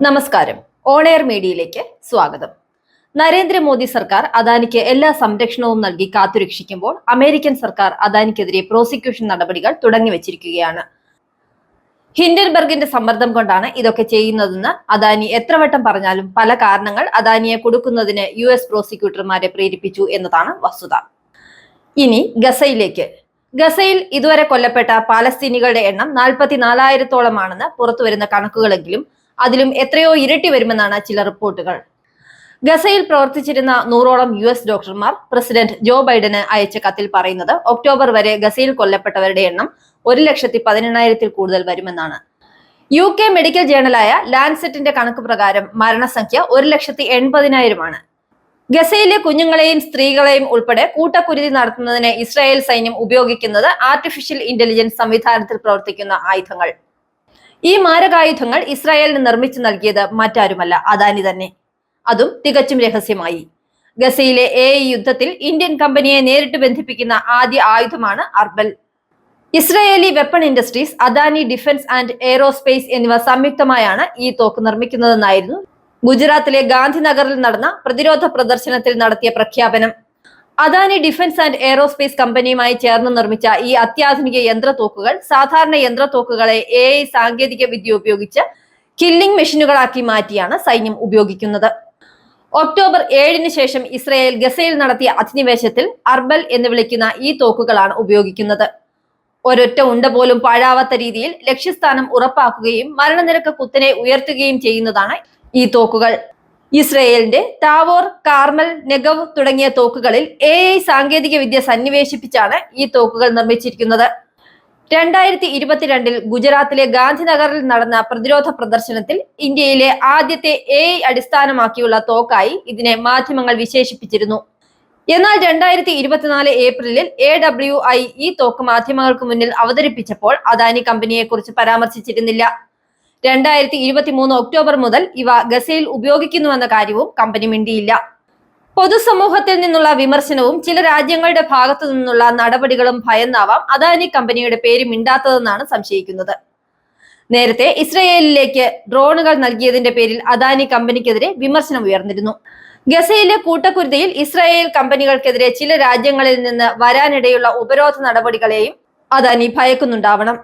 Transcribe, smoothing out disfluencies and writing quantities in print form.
നമസ്കാരം. On air മീഡിയയിലേക്ക് സ്വാഗതം. നരേന്ദ്രമോദി സർക്കാർ അദാനിക്ക് എല്ലാ സംരക്ഷണവും നൽകി കാത്തുരക്ഷിക്കുമ്പോൾ അമേരിക്കൻ സർക്കാർ അദാനിക്കെതിരെ പ്രോസിക്യൂഷൻ നടപടികൾ തുടങ്ങിവെച്ചിരിക്കുകയാണ്. ഹിൻഡൻബർഗിന്റെ സമ്മർദ്ദം കൊണ്ടാണ് ഇതൊക്കെ ചെയ്യുന്നതെന്ന് അദാനി എത്ര വട്ടം പറഞ്ഞാലും പല കാരണങ്ങൾ അദാനിയെ കൊടുക്കുന്നതിന് US പ്രോസിക്യൂട്ടർമാരെ പ്രേരിപ്പിച്ചു എന്നതാണ് വസ്തുത. ഇനി ഗസയിലേക്ക്. ഗസയിൽ ഇതുവരെ കൊല്ലപ്പെട്ട പാലസ്തീനികളുടെ എണ്ണം 44,000-ഓളമാണെന്ന് പുറത്തുവരുന്ന കണക്കുകളെങ്കിലും അതിലും എത്രയോ ഇരട്ടി വരുമെന്നാണ് ചില റിപ്പോർട്ടുകൾ. ഗസയിൽ പ്രവർത്തിച്ചിരുന്ന 100ഓളം US ഡോക്ടർമാർ പ്രസിഡന്റ് ജോ ബൈഡന് അയച്ച കത്തിൽ പറയുന്നത് ഒക്ടോബർ വരെ ഗസയിൽ കൊല്ലപ്പെട്ടവരുടെ എണ്ണം 1,18,000-ൽ കൂടുതൽ വരുമെന്നാണ്. UK മെഡിക്കൽ ജേണലായ ലാൻസെറ്റിന്റെ കണക്ക് പ്രകാരം മരണസംഖ്യ 1,80,000-ആണ്. ഗസയിലെ കുഞ്ഞുങ്ങളെയും സ്ത്രീകളെയും ഉൾപ്പെടെ കൂട്ടക്കുരുതി നടത്തുന്നതിന് ഇസ്രായേൽ സൈന്യം ഉപയോഗിക്കുന്നത് ആർട്ടിഫിഷ്യൽ ഇന്റലിജൻസ് സംവിധാനത്തിൽ പ്രവർത്തിക്കുന്ന ആയുധങ്ങൾ. ഈ മാരകായുധങ്ങൾ ഇസ്രായേലിന് നിർമ്മിച്ചു നൽകിയത് മറ്റാരുമല്ല, അദാനി തന്നെ. അതും തികച്ചും രഹസ്യമായി. ഗസയിലെ AI യുദ്ധത്തിൽ ഇന്ത്യൻ കമ്പനിയെ നേരിട്ട് ബന്ധിപ്പിക്കുന്ന ആദ്യ ആയുധമാണ് Arbel. Israeli weapon industries, Adani defence and aerospace എന്നിവ സംയുക്തമായാണ് ഈ തോക്ക് നിർമ്മിക്കുന്നതെന്നായിരുന്നു ഗുജറാത്തിലെ ഗാന്ധിനഗറിൽ നടന്ന പ്രതിരോധ പ്രദർശനത്തിൽ നടത്തിയ പ്രഖ്യാപനം. അദാനി ഡിഫൻസ് ആൻഡ് എയ്റോസ്പേസ് കമ്പനിയുമായി ചേർന്ന് നിർമ്മിച്ച ഈ അത്യാധുനിക യന്ത്രത്തോക്കുകൾ സാധാരണ യന്ത്രത്തോക്കുകളെ AI സാങ്കേതിക വിദ്യ ഉപയോഗിച്ച് കില്ലിംഗ് മെഷീനുകളാക്കി മാറ്റിയാണ് സൈന്യം ഉപയോഗിക്കുന്നത്. ഒക്ടോബർ 7-ന് ശേഷം ഇസ്രായേൽ ഗസയിൽ നടത്തിയ അധിനിവേശത്തിൽ അർബൽ എന്ന് വിളിക്കുന്ന ഈ തോക്കുകളാണ് ഉപയോഗിക്കുന്നത്. ഒരൊറ്റ ഉണ്ട പോലും പാഴാവാത്ത രീതിയിൽ ലക്ഷ്യസ്ഥാനം ഉറപ്പാക്കുകയും മരണനിരക്ക് കുത്തനെ ഉയർത്തുകയും ചെയ്യുന്നതാണ് ഈ തോക്കുകൾ. ഇസ്രയേലിന്റെ താവോർ, കാർമൽ, നെഗവ് തുടങ്ങിയ തോക്കുകളിൽ AI സാങ്കേതിക വിദ്യ സന്നിവേശിപ്പിച്ചാണ് ഈ തോക്കുകൾ നിർമ്മിച്ചിരിക്കുന്നത്. 2022-ൽ ഗുജറാത്തിലെ ഗാന്ധിനഗറിൽ നടന്ന പ്രതിരോധ പ്രദർശനത്തിൽ ഇന്ത്യയിലെ ആദ്യത്തെ AI അടിസ്ഥാനമാക്കിയുള്ള തോക്കായി ഇതിനെ മാധ്യമങ്ങൾ വിശേഷിപ്പിച്ചിരുന്നു. എന്നാൽ 2024 ഏപ്രിലിൽ AWI ഈ തോക്ക് മാധ്യമങ്ങൾക്ക് മുന്നിൽ അവതരിപ്പിച്ചപ്പോൾ അദാനി കമ്പനിയെ കുറിച്ച് പരാമർശിച്ചിരുന്നില്ല. 2023 ഒക്ടോബർ മുതൽ ഇവ ഗസയിൽ ഉപയോഗിക്കുന്നുവെന്ന കാര്യവും കമ്പനി മിണ്ടിയില്ല. പൊതുസമൂഹത്തിൽ നിന്നുള്ള വിമർശനവും ചില രാജ്യങ്ങളുടെ ഭാഗത്തു നിന്നുള്ള നടപടികളും ഭയന്നാവാം അദാനി കമ്പനിയുടെ പേര് മിണ്ടാത്തതെന്നാണ് സംശയിക്കുന്നത്. നേരത്തെ ഇസ്രയേലിലേക്ക് ഡ്രോണുകൾ നൽകിയതിന്റെ പേരിൽ അദാനി കമ്പനിക്കെതിരെ വിമർശനം ഉയർന്നിരുന്നു. ഗസയിലെ കൂട്ടക്കുരുതിയിൽ ഇസ്രായേൽ കമ്പനികൾക്കെതിരെ ചില രാജ്യങ്ങളിൽ നിന്ന് വരാനിടയുള്ള ഉപരോധ നടപടികളെയും അദാനി ഭയക്കുന്നുണ്ടാവണം.